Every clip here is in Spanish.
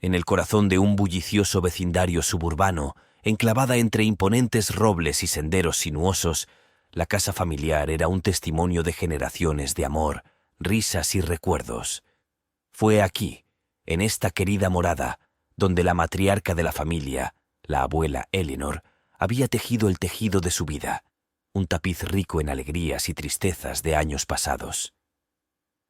En el corazón de un bullicioso vecindario suburbano, enclavada entre imponentes robles y senderos sinuosos, la casa familiar era un testimonio de generaciones de amor, risas y recuerdos. Fue aquí, en esta querida morada, donde la matriarca de la familia, la abuela Eleanor, había tejido el tejido de su vida, un tapiz rico en alegrías y tristezas de años pasados.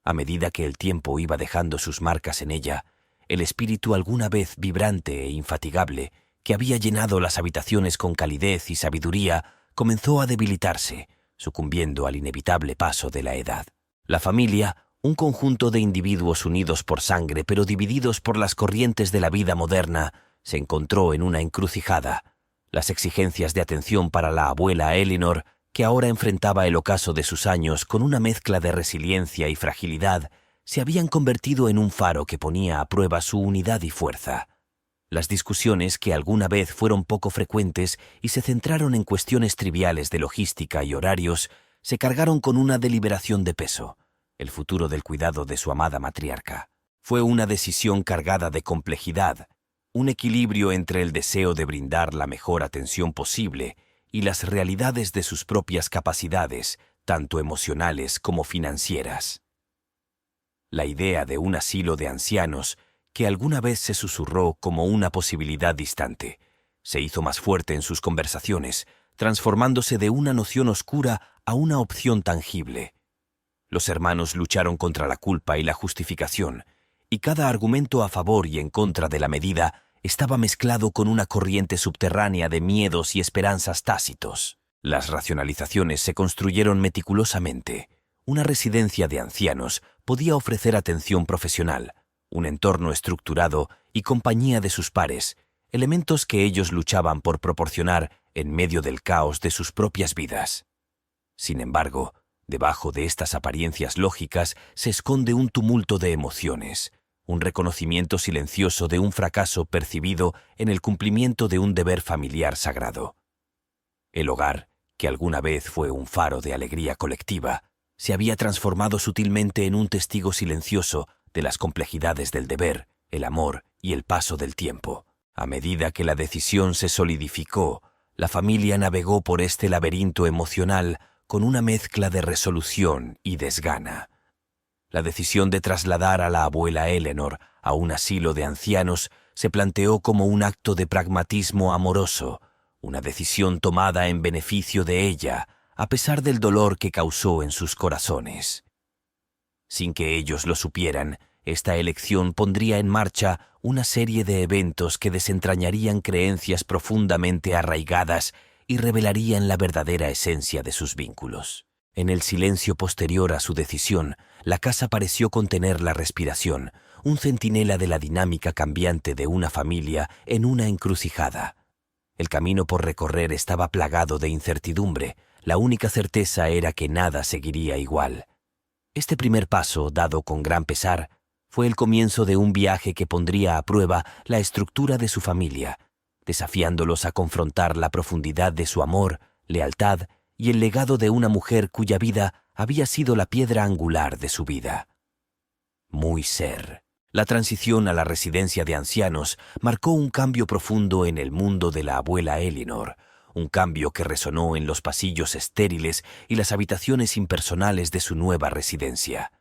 A medida que el tiempo iba dejando sus marcas en ella, el espíritu alguna vez vibrante e infatigable, que había llenado las habitaciones con calidez y sabiduría, comenzó a debilitarse, sucumbiendo al inevitable paso de la edad. La familia, un conjunto de individuos unidos por sangre pero divididos por las corrientes de la vida moderna, se encontró en una encrucijada. Las exigencias de atención para la abuela Eleanor, que ahora enfrentaba el ocaso de sus años con una mezcla de resiliencia y fragilidad, se habían convertido en un faro que ponía a prueba su unidad y fuerza. Las discusiones, que alguna vez fueron poco frecuentes y se centraron en cuestiones triviales de logística y horarios, se cargaron con una deliberación de peso: el futuro del cuidado de su amada matriarca. Fue una decisión cargada de complejidad, un equilibrio entre el deseo de brindar la mejor atención posible y las realidades de sus propias capacidades, tanto emocionales como financieras. La idea de un asilo de ancianos, que alguna vez se susurró como una posibilidad distante, se hizo más fuerte en sus conversaciones, transformándose de una noción oscura a una opción tangible. Los hermanos lucharon contra la culpa y la justificación, y cada argumento a favor y en contra de la medida estaba mezclado con una corriente subterránea de miedos y esperanzas tácitos. Las racionalizaciones se construyeron meticulosamente. Una residencia de ancianos podía ofrecer atención profesional, un entorno estructurado y compañía de sus pares, elementos que ellos luchaban por proporcionar en medio del caos de sus propias vidas. Sin embargo, debajo de estas apariencias lógicas se esconde un tumulto de emociones, un reconocimiento silencioso de un fracaso percibido en el cumplimiento de un deber familiar sagrado. El hogar, que alguna vez fue un faro de alegría colectiva, se había transformado sutilmente en un testigo silencioso de las complejidades del deber, el amor y el paso del tiempo. A medida que la decisión se solidificó, la familia navegó por este laberinto emocional con una mezcla de resolución y desgana. La decisión de trasladar a la abuela Eleanor a un asilo de ancianos se planteó como un acto de pragmatismo amoroso, una decisión tomada en beneficio de ella, a pesar del dolor que causó en sus corazones. Sin que ellos lo supieran, esta elección pondría en marcha una serie de eventos que desentrañarían creencias profundamente arraigadas y revelarían la verdadera esencia de sus vínculos. En el silencio posterior a su decisión, la casa pareció contener la respiración, un centinela de la dinámica cambiante de una familia en una encrucijada. El camino por recorrer estaba plagado de incertidumbre. La única certeza era que nada seguiría igual. Este primer paso, dado con gran pesar, fue el comienzo de un viaje que pondría a prueba la estructura de su familia, desafiándolos a confrontar la profundidad de su amor, lealtad y el legado de una mujer cuya vida había sido la piedra angular de su vida. Muy ser. La transición a la residencia de ancianos marcó un cambio profundo en el mundo de la abuela Eleanor, un cambio que resonó en los pasillos estériles y las habitaciones impersonales de su nueva residencia.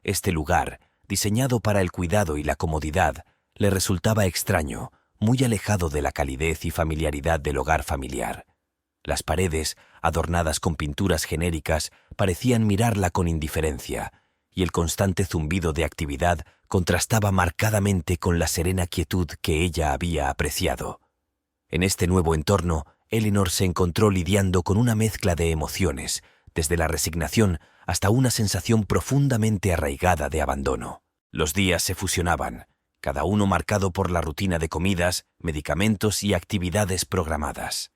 Este lugar, diseñado para el cuidado y la comodidad, le resultaba extraño, muy alejado de la calidez y familiaridad del hogar familiar. Las paredes, adornadas con pinturas genéricas, parecían mirarla con indiferencia, y el constante zumbido de actividad contrastaba marcadamente con la serena quietud que ella había apreciado. En este nuevo entorno, Eleanor se encontró lidiando con una mezcla de emociones, desde la resignación hasta una sensación profundamente arraigada de abandono. Los días se fusionaban, cada uno marcado por la rutina de comidas, medicamentos y actividades programadas.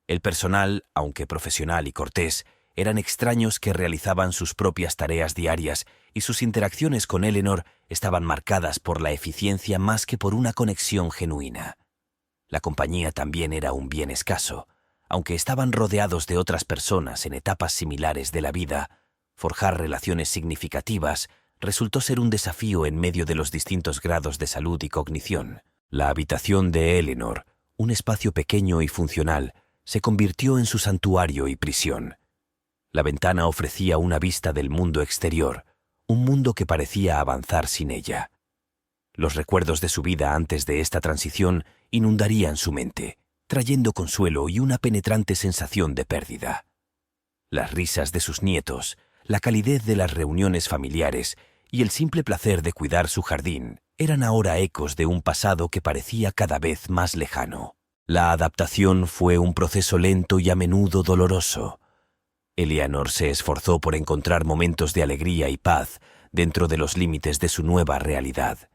El personal, aunque profesional y cortés, eran extraños que realizaban sus propias tareas diarias y sus interacciones con Eleanor estaban marcadas por la eficiencia más que por una conexión genuina. La compañía también era un bien escaso. Aunque estaban rodeados de otras personas en etapas similares de la vida, forjar relaciones significativas resultó ser un desafío en medio de los distintos grados de salud y cognición. La habitación de Eleanor, un espacio pequeño y funcional, se convirtió en su santuario y prisión. La ventana ofrecía una vista del mundo exterior, un mundo que parecía avanzar sin ella. Los recuerdos de su vida antes de esta transición inundarían su mente, trayendo consuelo y una penetrante sensación de pérdida. Las risas de sus nietos, la calidez de las reuniones familiares y el simple placer de cuidar su jardín eran ahora ecos de un pasado que parecía cada vez más lejano. La adaptación fue un proceso lento y a menudo doloroso. Eleanor se esforzó por encontrar momentos de alegría y paz dentro de los límites de su nueva realidad.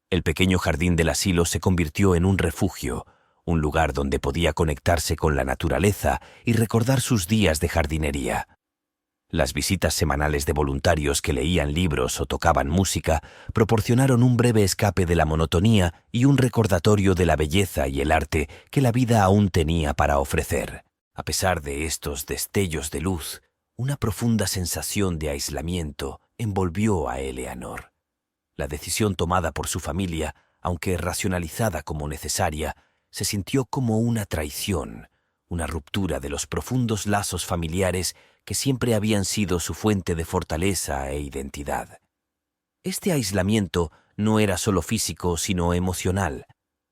El pequeño jardín del asilo se convirtió en un refugio, un lugar donde podía conectarse con la naturaleza y recordar sus días de jardinería. Las visitas semanales de voluntarios que leían libros o tocaban música proporcionaron un breve escape de la monotonía y un recordatorio de la belleza y el arte que la vida aún tenía para ofrecer. A pesar de estos destellos de luz, una profunda sensación de aislamiento envolvió a Eleanor. La decisión tomada por su familia, aunque racionalizada como necesaria, se sintió como una traición, una ruptura de los profundos lazos familiares que siempre habían sido su fuente de fortaleza e identidad. Este aislamiento no era solo físico, sino emocional,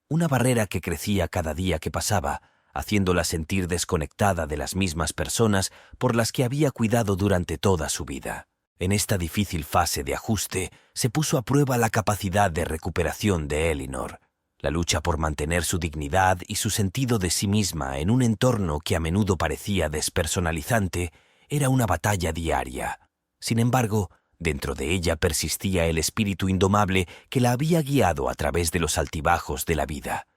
una barrera que crecía cada día que pasaba, haciéndola sentir desconectada de las mismas personas por las que había cuidado durante toda su vida. En esta difícil fase de ajuste se puso a prueba la capacidad de recuperación de Eleanor. La lucha por mantener su dignidad y su sentido de sí misma en un entorno que a menudo parecía despersonalizante era una batalla diaria. Sin embargo, dentro de ella persistía el espíritu indomable que la había guiado a través de los altibajos de la vida.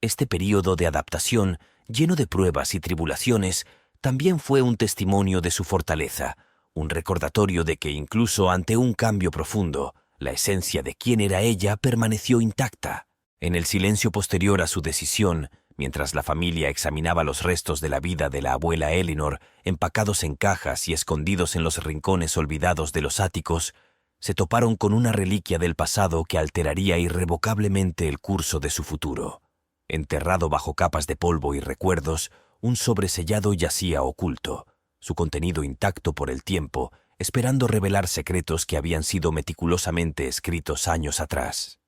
Este período de adaptación, lleno de pruebas y tribulaciones, también fue un testimonio de su fortaleza, un recordatorio de que incluso ante un cambio profundo, la esencia de quién era ella permaneció intacta. En el silencio posterior a su decisión, mientras la familia examinaba los restos de la vida de la abuela Eleanor, empacados en cajas y escondidos en los rincones olvidados de los áticos, se toparon con una reliquia del pasado que alteraría irrevocablemente el curso de su futuro. Enterrado bajo capas de polvo y recuerdos, un sobre sellado yacía oculto, su contenido intacto por el tiempo, esperando revelar secretos que habían sido meticulosamente escritos años atrás.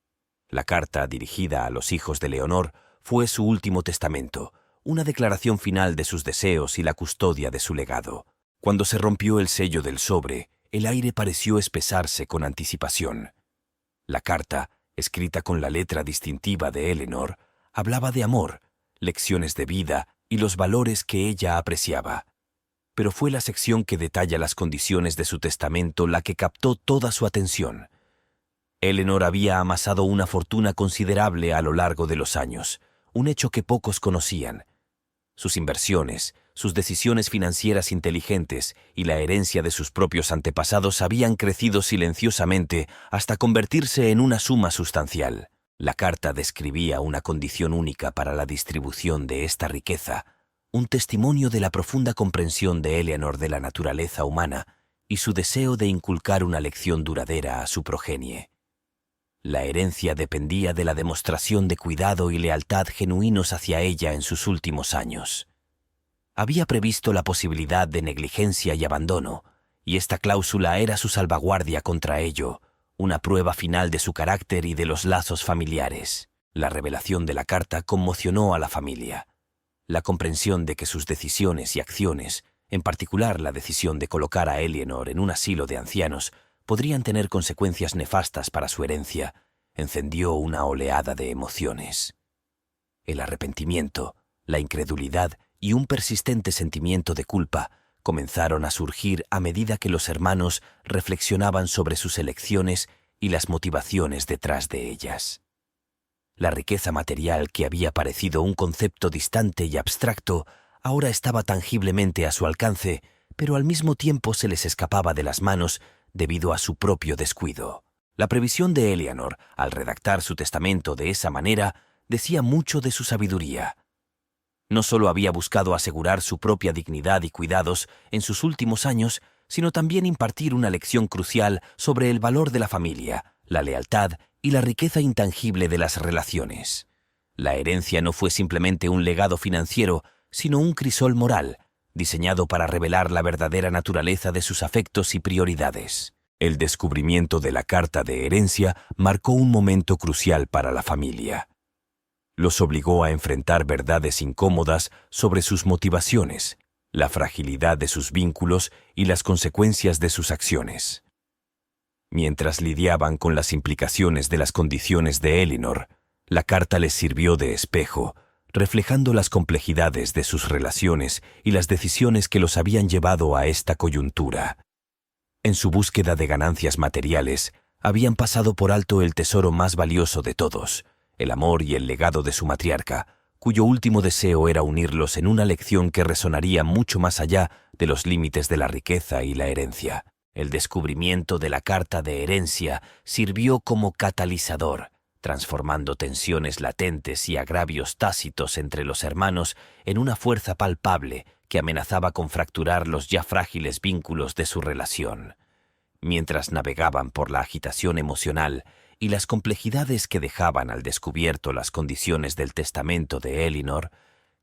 La carta dirigida a los hijos de Leonor fue su último testamento, una declaración final de sus deseos y la custodia de su legado. Cuando se rompió el sello del sobre, el aire pareció espesarse con anticipación. La carta, escrita con la letra distintiva de Eleanor, hablaba de amor, lecciones de vida y los valores que ella apreciaba. Pero fue la sección que detalla las condiciones de su testamento la que captó toda su atención. Eleanor había amasado una fortuna considerable a lo largo de los años, un hecho que pocos conocían. Sus inversiones, sus decisiones financieras inteligentes y la herencia de sus propios antepasados habían crecido silenciosamente hasta convertirse en una suma sustancial. La carta describía una condición única para la distribución de esta riqueza, un testimonio de la profunda comprensión de Eleanor de la naturaleza humana y su deseo de inculcar una lección duradera a su progenie. La herencia dependía de la demostración de cuidado y lealtad genuinos hacia ella en sus últimos años. Había previsto la posibilidad de negligencia y abandono, y esta cláusula era su salvaguardia contra ello, una prueba final de su carácter y de los lazos familiares. La revelación de la carta conmocionó a la familia. La comprensión de que sus decisiones y acciones, en particular la decisión de colocar a Eleanor en un asilo de ancianos, podrían tener consecuencias nefastas para su herencia, encendió una oleada de emociones. El arrepentimiento, la incredulidad y un persistente sentimiento de culpa comenzaron a surgir a medida que los hermanos reflexionaban sobre sus elecciones y las motivaciones detrás de ellas. La riqueza material que había parecido un concepto distante y abstracto ahora estaba tangiblemente a su alcance, pero al mismo tiempo se les escapaba de las manos debido a su propio descuido. La previsión de Eleanor, al redactar su testamento de esa manera, decía mucho de su sabiduría. No solo había buscado asegurar su propia dignidad y cuidados en sus últimos años, sino también impartir una lección crucial sobre el valor de la familia, la lealtad y la riqueza intangible de las relaciones. La herencia no fue simplemente un legado financiero, sino un crisol moral, diseñado para revelar la verdadera naturaleza de sus afectos y prioridades. El descubrimiento de la carta de herencia marcó un momento crucial para la familia. Los obligó a enfrentar verdades incómodas sobre sus motivaciones, la fragilidad de sus vínculos y las consecuencias de sus acciones. Mientras lidiaban con las implicaciones de las condiciones de Eleanor, la carta les sirvió de espejo, reflejando las complejidades de sus relaciones y las decisiones que los habían llevado a esta coyuntura. En su búsqueda de ganancias materiales, habían pasado por alto el tesoro más valioso de todos, el amor y el legado de su matriarca, cuyo último deseo era unirlos en una lección que resonaría mucho más allá de los límites de la riqueza y la herencia. El descubrimiento de la carta de herencia sirvió como catalizador, transformando tensiones latentes y agravios tácitos entre los hermanos en una fuerza palpable que amenazaba con fracturar los ya frágiles vínculos de su relación. Mientras navegaban por la agitación emocional y las complejidades que dejaban al descubierto las condiciones del testamento de Eleanor,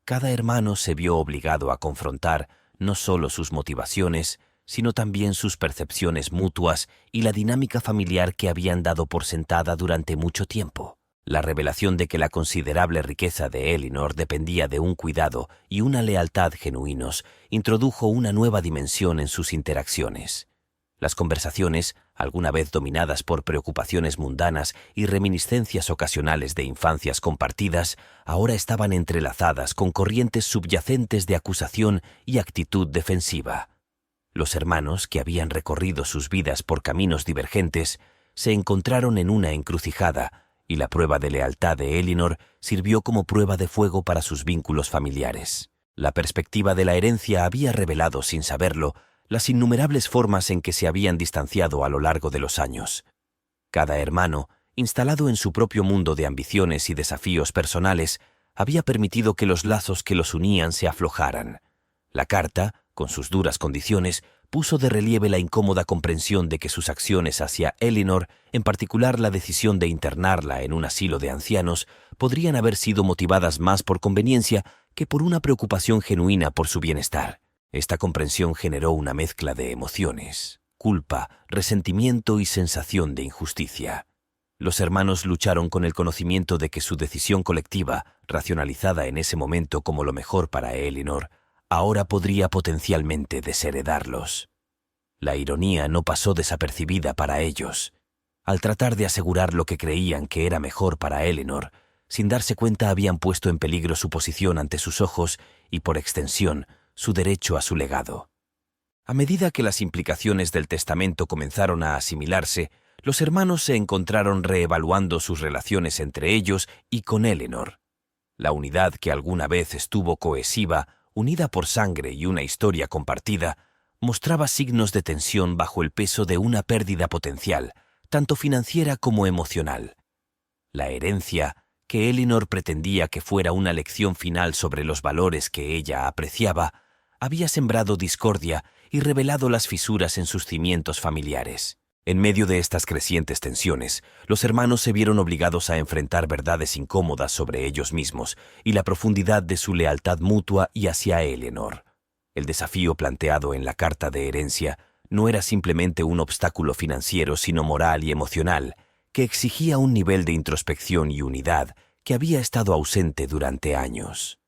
cada hermano se vio obligado a confrontar no solo sus motivaciones, sino también sus percepciones mutuas y la dinámica familiar que habían dado por sentada durante mucho tiempo. La revelación de que la considerable riqueza de Eleanor dependía de un cuidado y una lealtad genuinos introdujo una nueva dimensión en sus interacciones. Las conversaciones, alguna vez dominadas por preocupaciones mundanas y reminiscencias ocasionales de infancias compartidas, ahora estaban entrelazadas con corrientes subyacentes de acusación y actitud defensiva. Los hermanos, que habían recorrido sus vidas por caminos divergentes, se encontraron en una encrucijada, y la prueba de lealtad de Eleanor sirvió como prueba de fuego para sus vínculos familiares. La perspectiva de la herencia había revelado, sin saberlo, las innumerables formas en que se habían distanciado a lo largo de los años. Cada hermano, instalado en su propio mundo de ambiciones y desafíos personales, había permitido que los lazos que los unían se aflojaran. La carta, con sus duras condiciones, puso de relieve la incómoda comprensión de que sus acciones hacia Eleanor, en particular la decisión de internarla en un asilo de ancianos, podrían haber sido motivadas más por conveniencia que por una preocupación genuina por su bienestar. Esta comprensión generó una mezcla de emociones, culpa, resentimiento y sensación de injusticia. Los hermanos lucharon con el conocimiento de que su decisión colectiva, racionalizada en ese momento como lo mejor para Eleanor, ahora podría potencialmente desheredarlos. La ironía no pasó desapercibida para ellos. Al tratar de asegurar lo que creían que era mejor para Eleanor, sin darse cuenta habían puesto en peligro su posición ante sus ojos y, por extensión, su derecho a su legado. A medida que las implicaciones del testamento comenzaron a asimilarse, los hermanos se encontraron reevaluando sus relaciones entre ellos y con Eleanor. La unidad que alguna vez estuvo cohesiva, unida por sangre y una historia compartida, mostraba signos de tensión bajo el peso de una pérdida potencial, tanto financiera como emocional. La herencia, que Eleanor pretendía que fuera una lección final sobre los valores que ella apreciaba, había sembrado discordia y revelado las fisuras en sus cimientos familiares. En medio de estas crecientes tensiones, los hermanos se vieron obligados a enfrentar verdades incómodas sobre ellos mismos y la profundidad de su lealtad mutua y hacia Eleanor. El desafío planteado en la carta de herencia no era simplemente un obstáculo financiero, sino moral y emocional, que exigía un nivel de introspección y unidad que había estado ausente durante años.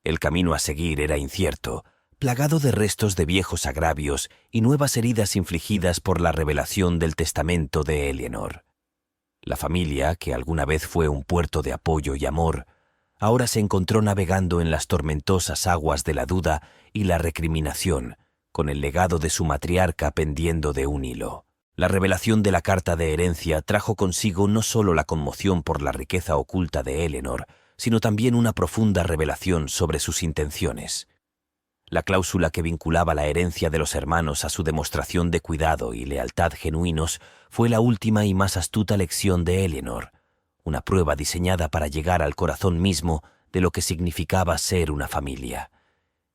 El camino a seguir era incierto, plagado de restos de viejos agravios y nuevas heridas infligidas por la revelación del testamento de Eleanor. La familia, que alguna vez fue un puerto de apoyo y amor, ahora se encontró navegando en las tormentosas aguas de la duda y la recriminación, con el legado de su matriarca pendiendo de un hilo. La revelación de la carta de herencia trajo consigo no solo la conmoción por la riqueza oculta de Eleanor, sino también una profunda revelación sobre sus intenciones. La cláusula que vinculaba la herencia de los hermanos a su demostración de cuidado y lealtad genuinos fue la última y más astuta lección de Eleanor, una prueba diseñada para llegar al corazón mismo de lo que significaba ser una familia.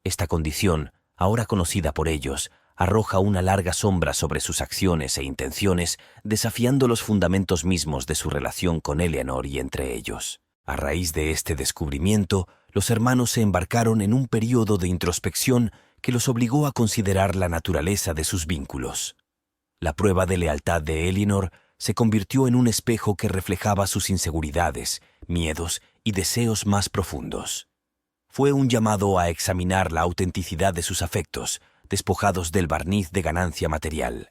Esta condición, ahora conocida por ellos, arroja una larga sombra sobre sus acciones e intenciones, desafiando los fundamentos mismos de su relación con Eleanor y entre ellos. A raíz de este descubrimiento, los hermanos se embarcaron en un período de introspección que los obligó a considerar la naturaleza de sus vínculos. La prueba de lealtad de Eleanor se convirtió en un espejo que reflejaba sus inseguridades, miedos y deseos más profundos. Fue un llamado a examinar la autenticidad de sus afectos, despojados del barniz de ganancia material.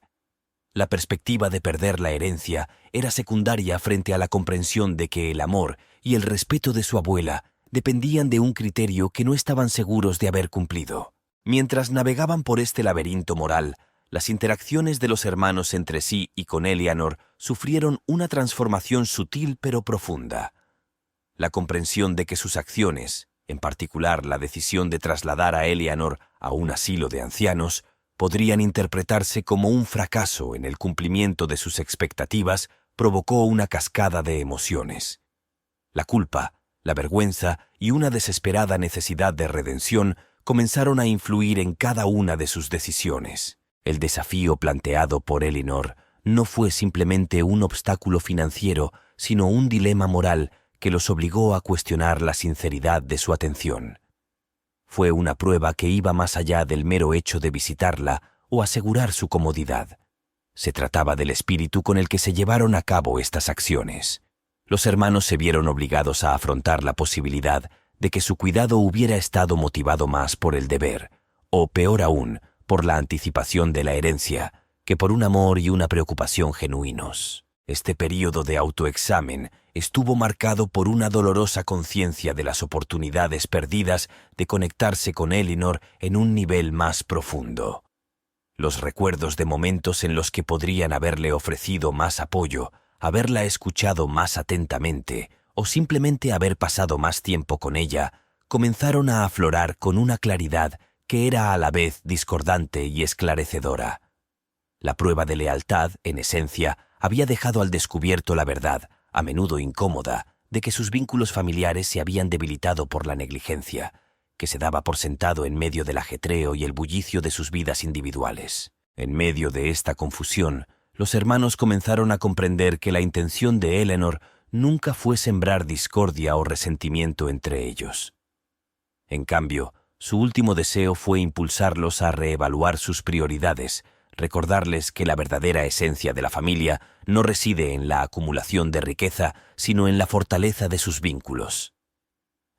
La perspectiva de perder la herencia era secundaria frente a la comprensión de que el amor y el respeto de su abuela dependían de un criterio que no estaban seguros de haber cumplido. Mientras navegaban por este laberinto moral, las interacciones de los hermanos entre sí y con Eleanor sufrieron una transformación sutil pero profunda. La comprensión de que sus acciones, en particular la decisión de trasladar a Eleanor a un asilo de ancianos, podrían interpretarse como un fracaso en el cumplimiento de sus expectativas, provocó una cascada de emociones. La culpa, la vergüenza y una desesperada necesidad de redención comenzaron a influir en cada una de sus decisiones. El desafío planteado por Eleanor no fue simplemente un obstáculo financiero, sino un dilema moral que los obligó a cuestionar la sinceridad de su atención. Fue una prueba que iba más allá del mero hecho de visitarla o asegurar su comodidad. Se trataba del espíritu con el que se llevaron a cabo estas acciones. Los hermanos se vieron obligados a afrontar la posibilidad de que su cuidado hubiera estado motivado más por el deber, o peor aún, por la anticipación de la herencia, que por un amor y una preocupación genuinos. Este período de autoexamen estuvo marcado por una dolorosa conciencia de las oportunidades perdidas de conectarse con Eleanor en un nivel más profundo. Los recuerdos de momentos en los que podrían haberle ofrecido más apoyo, haberla escuchado más atentamente o simplemente haber pasado más tiempo con ella, comenzaron a aflorar con una claridad que era a la vez discordante y esclarecedora. La prueba de lealtad, en esencia, había dejado al descubierto la verdad, a menudo incómoda, de que sus vínculos familiares se habían debilitado por la negligencia, que se daba por sentado en medio del ajetreo y el bullicio de sus vidas individuales. En medio de esta confusión, los hermanos comenzaron a comprender que la intención de Eleanor nunca fue sembrar discordia o resentimiento entre ellos. En cambio, su último deseo fue impulsarlos a reevaluar sus prioridades, recordarles que la verdadera esencia de la familia no reside en la acumulación de riqueza, sino en la fortaleza de sus vínculos.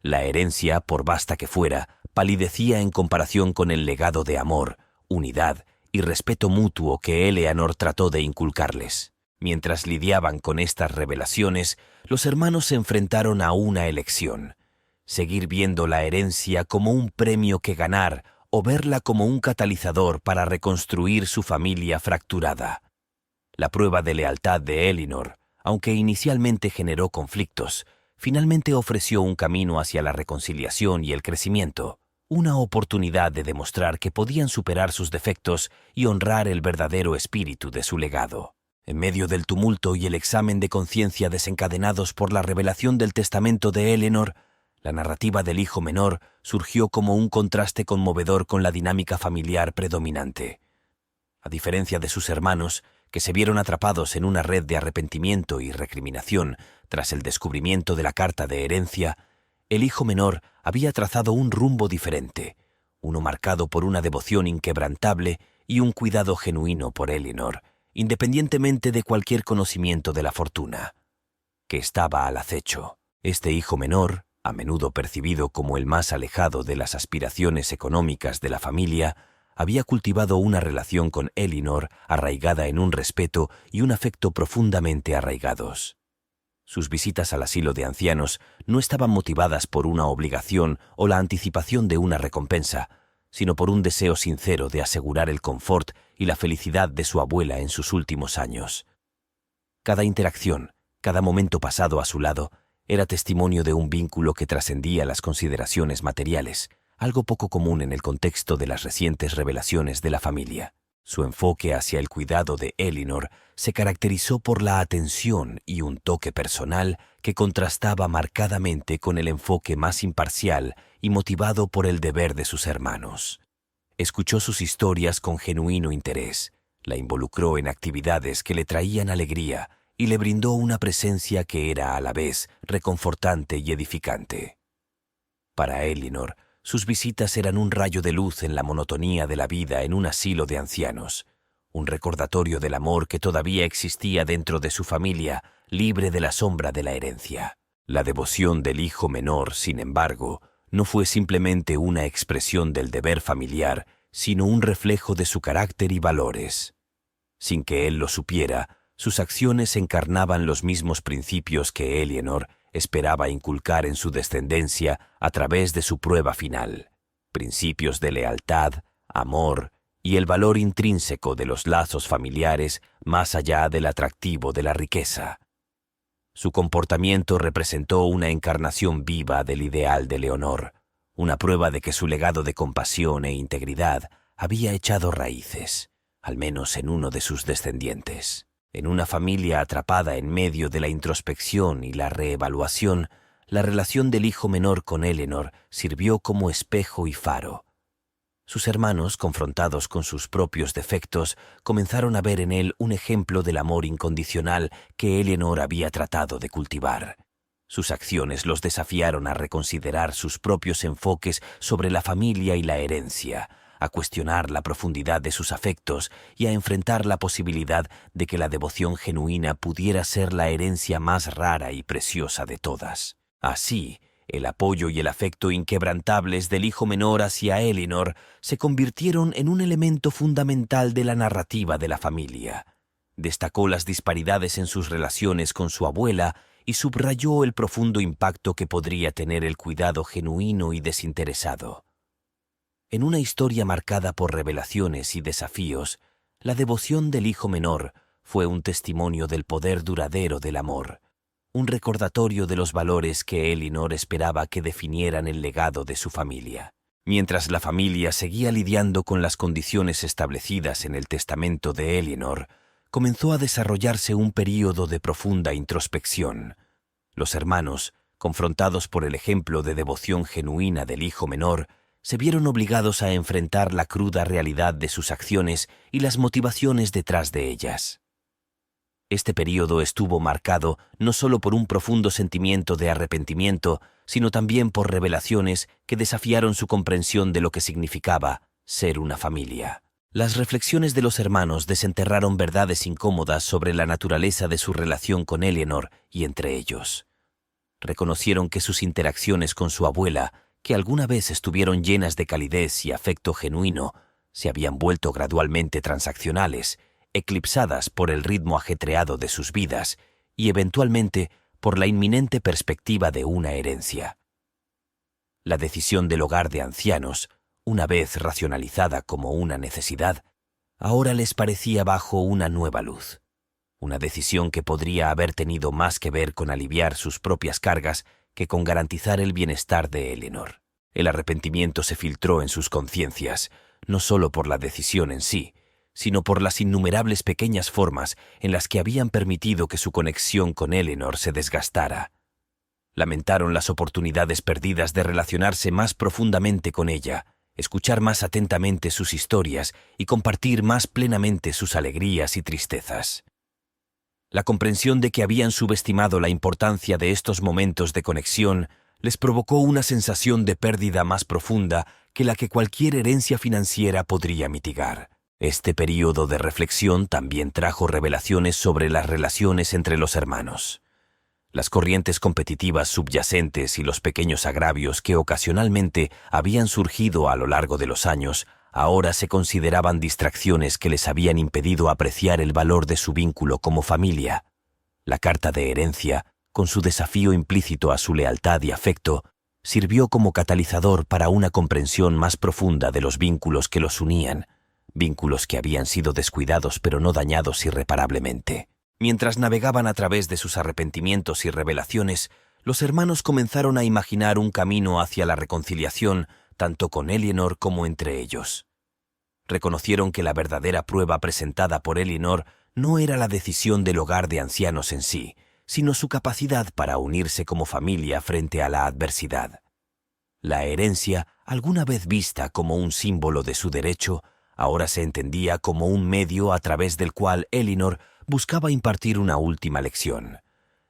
La herencia, por vasta que fuera, palidecía en comparación con el legado de amor, unidad y respeto mutuo que Eleanor trató de inculcarles. Mientras lidiaban con estas revelaciones, los hermanos se enfrentaron a una elección: seguir viendo la herencia como un premio que ganar o verla como un catalizador para reconstruir su familia fracturada. La prueba de lealtad de Eleanor, aunque inicialmente generó conflictos, finalmente ofreció un camino hacia la reconciliación y el crecimiento, una oportunidad de demostrar que podían superar sus defectos y honrar el verdadero espíritu de su legado. En medio del tumulto y el examen de conciencia desencadenados por la revelación del testamento de Eleanor, la narrativa del hijo menor surgió como un contraste conmovedor con la dinámica familiar predominante. A diferencia de sus hermanos, que se vieron atrapados en una red de arrepentimiento y recriminación tras el descubrimiento de la carta de herencia, el hijo menor había trazado un rumbo diferente, uno marcado por una devoción inquebrantable y un cuidado genuino por Eleanor, independientemente de cualquier conocimiento de la fortuna, que estaba al acecho. Este hijo menor, a menudo percibido como el más alejado de las aspiraciones económicas de la familia, había cultivado una relación con Eleanor arraigada en un respeto y un afecto profundamente arraigados. Sus visitas al asilo de ancianos no estaban motivadas por una obligación o la anticipación de una recompensa, sino por un deseo sincero de asegurar el confort y la felicidad de su abuela en sus últimos años. Cada interacción, cada momento pasado a su lado, era testimonio de un vínculo que trascendía las consideraciones materiales, algo poco común en el contexto de las recientes revelaciones de la familia. Su enfoque hacia el cuidado de Eleanor se caracterizó por la atención y un toque personal que contrastaba marcadamente con el enfoque más imparcial y motivado por el deber de sus hermanos. Escuchó sus historias con genuino interés, la involucró en actividades que le traían alegría y le brindó una presencia que era a la vez reconfortante y edificante. Para Eleanor, sus visitas eran un rayo de luz en la monotonía de la vida en un asilo de ancianos, un recordatorio del amor que todavía existía dentro de su familia, libre de la sombra de la herencia. La devoción del hijo menor, sin embargo, no fue simplemente una expresión del deber familiar, sino un reflejo de su carácter y valores. Sin que él lo supiera, sus acciones encarnaban los mismos principios que Eleanor esperaba inculcar en su descendencia a través de su prueba final, principios de lealtad, amor y el valor intrínseco de los lazos familiares más allá del atractivo de la riqueza. Su comportamiento representó una encarnación viva del ideal de Leonor, una prueba de que su legado de compasión e integridad había echado raíces, al menos en uno de sus descendientes. En una familia atrapada en medio de la introspección y la reevaluación, la relación del hijo menor con Eleanor sirvió como espejo y faro. Sus hermanos, confrontados con sus propios defectos, comenzaron a ver en él un ejemplo del amor incondicional que Eleanor había tratado de cultivar. Sus acciones los desafiaron a reconsiderar sus propios enfoques sobre la familia y la herencia, a cuestionar la profundidad de sus afectos y a enfrentar la posibilidad de que la devoción genuina pudiera ser la herencia más rara y preciosa de todas. Así, el apoyo y el afecto inquebrantables del hijo menor hacia Eleanor se convirtieron en un elemento fundamental de la narrativa de la familia. Destacó las disparidades en sus relaciones con su abuela y subrayó el profundo impacto que podría tener el cuidado genuino y desinteresado. En una historia marcada por revelaciones y desafíos, la devoción del hijo menor fue un testimonio del poder duradero del amor, un recordatorio de los valores que Eleanor esperaba que definieran el legado de su familia. Mientras la familia seguía lidiando con las condiciones establecidas en el testamento de Eleanor, comenzó a desarrollarse un período de profunda introspección. Los hermanos, confrontados por el ejemplo de devoción genuina del hijo menor, se vieron obligados a enfrentar la cruda realidad de sus acciones y las motivaciones detrás de ellas. Este período estuvo marcado no solo por un profundo sentimiento de arrepentimiento, sino también por revelaciones que desafiaron su comprensión de lo que significaba ser una familia. Las reflexiones de los hermanos desenterraron verdades incómodas sobre la naturaleza de su relación con Eleanor y entre ellos. Reconocieron que sus interacciones con su abuela, que alguna vez estuvieron llenas de calidez y afecto genuino, se habían vuelto gradualmente transaccionales, eclipsadas por el ritmo ajetreado de sus vidas y eventualmente por la inminente perspectiva de una herencia. La decisión del hogar de ancianos, una vez racionalizada como una necesidad, ahora les parecía bajo una nueva luz. Una decisión que podría haber tenido más que ver con aliviar sus propias cargas que con garantizar el bienestar de Eleanor. El arrepentimiento se filtró en sus conciencias, no solo por la decisión en sí, sino por las innumerables pequeñas formas en las que habían permitido que su conexión con Eleanor se desgastara. Lamentaron las oportunidades perdidas de relacionarse más profundamente con ella, escuchar más atentamente sus historias y compartir más plenamente sus alegrías y tristezas. La comprensión de que habían subestimado la importancia de estos momentos de conexión les provocó una sensación de pérdida más profunda que la que cualquier herencia financiera podría mitigar. Este período de reflexión también trajo revelaciones sobre las relaciones entre los hermanos. Las corrientes competitivas subyacentes y los pequeños agravios que ocasionalmente habían surgido a lo largo de los años ahora se consideraban distracciones que les habían impedido apreciar el valor de su vínculo como familia. La carta de herencia, con su desafío implícito a su lealtad y afecto, sirvió como catalizador para una comprensión más profunda de los vínculos que los unían, vínculos que habían sido descuidados pero no dañados irreparablemente. Mientras navegaban a través de sus arrepentimientos y revelaciones, los hermanos comenzaron a imaginar un camino hacia la reconciliación tanto con Eleanor como entre ellos. Reconocieron que la verdadera prueba presentada por Eleanor no era la decisión del hogar de ancianos en sí, sino su capacidad para unirse como familia frente a la adversidad. La herencia, alguna vez vista como un símbolo de su derecho, ahora se entendía como un medio a través del cual Elinor buscaba impartir una última lección: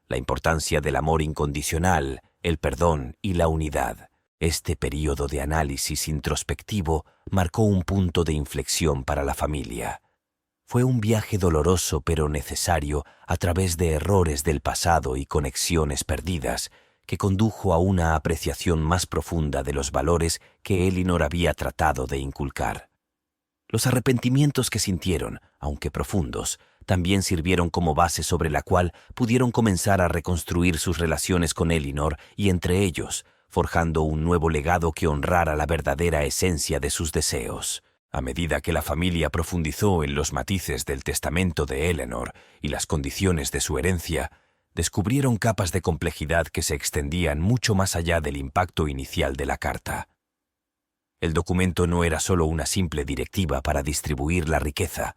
la importancia del amor incondicional, el perdón y la unidad. Este período de análisis introspectivo marcó un punto de inflexión para la familia. Fue un viaje doloroso pero necesario a través de errores del pasado y conexiones perdidas, que condujo a una apreciación más profunda de los valores que Elinor había tratado de inculcar. Los arrepentimientos que sintieron, aunque profundos, también sirvieron como base sobre la cual pudieron comenzar a reconstruir sus relaciones con Elinor y entre ellos, forjando un nuevo legado que honrara la verdadera esencia de sus deseos. A medida que la familia profundizó en los matices del testamento de Elinor y las condiciones de su herencia, descubrieron capas de complejidad que se extendían mucho más allá del impacto inicial de la carta. El documento no era solo una simple directiva para distribuir la riqueza.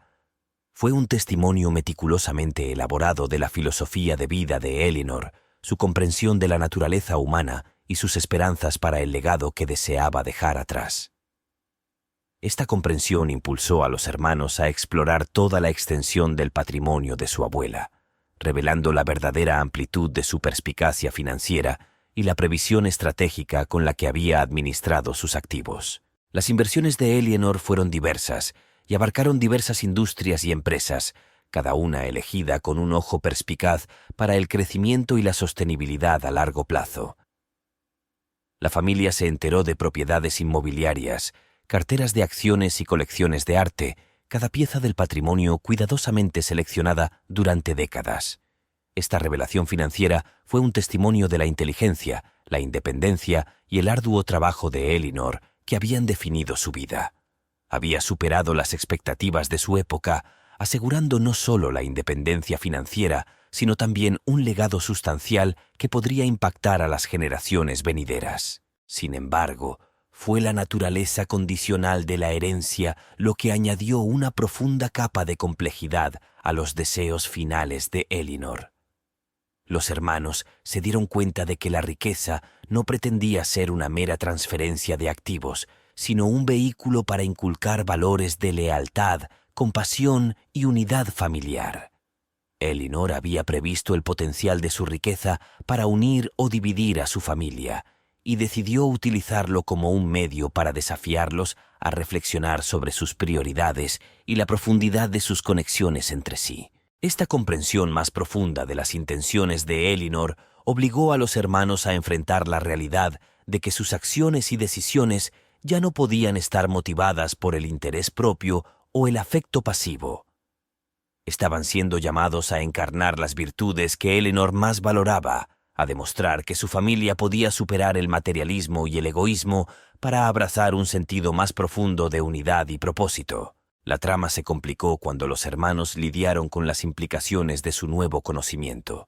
Fue un testimonio meticulosamente elaborado de la filosofía de vida de Elinor, su comprensión de la naturaleza humana y sus esperanzas para el legado que deseaba dejar atrás. Esta comprensión impulsó a los hermanos a explorar toda la extensión del patrimonio de su abuela, revelando la verdadera amplitud de su perspicacia financiera y la previsión estratégica con la que había administrado sus activos. Las inversiones de Elinor fueron diversas y abarcaron diversas industrias y empresas, cada una elegida con un ojo perspicaz para el crecimiento y la sostenibilidad a largo plazo. La familia se enteró de propiedades inmobiliarias, carteras de acciones y colecciones de arte, cada pieza del patrimonio cuidadosamente seleccionada durante décadas. Esta revelación financiera fue un testimonio de la inteligencia, la independencia y el arduo trabajo de Elinor que habían definido su vida. Había superado las expectativas de su época, asegurando no solo la independencia financiera, sino también un legado sustancial que podría impactar a las generaciones venideras. Sin embargo, fue la naturaleza condicional de la herencia lo que añadió una profunda capa de complejidad a los deseos finales de Elinor. Los hermanos se dieron cuenta de que la riqueza no pretendía ser una mera transferencia de activos, sino un vehículo para inculcar valores de lealtad, compasión y unidad familiar. Elinor había previsto el potencial de su riqueza para unir o dividir a su familia, y decidió utilizarlo como un medio para desafiarlos a reflexionar sobre sus prioridades y la profundidad de sus conexiones entre sí. Esta comprensión más profunda de las intenciones de Elinor obligó a los hermanos a enfrentar la realidad de que sus acciones y decisiones ya no podían estar motivadas por el interés propio o el afecto pasivo. Estaban siendo llamados a encarnar las virtudes que Elinor más valoraba, a demostrar que su familia podía superar el materialismo y el egoísmo para abrazar un sentido más profundo de unidad y propósito. La trama se complicó cuando los hermanos lidiaron con las implicaciones de su nuevo conocimiento.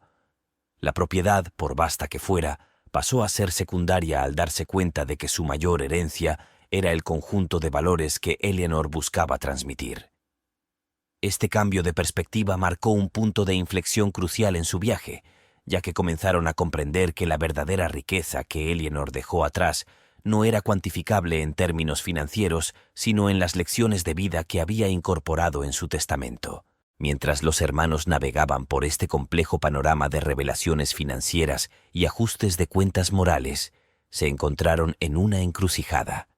La propiedad, por vasta que fuera, pasó a ser secundaria al darse cuenta de que su mayor herencia era el conjunto de valores que Elinor buscaba transmitir. Este cambio de perspectiva marcó un punto de inflexión crucial en su viaje, ya que comenzaron a comprender que la verdadera riqueza que Elinor dejó atrás no era cuantificable en términos financieros, sino en las lecciones de vida que había incorporado en su testamento. Mientras los hermanos navegaban por este complejo panorama de revelaciones financieras y ajustes de cuentas morales, se encontraron en una encrucijada.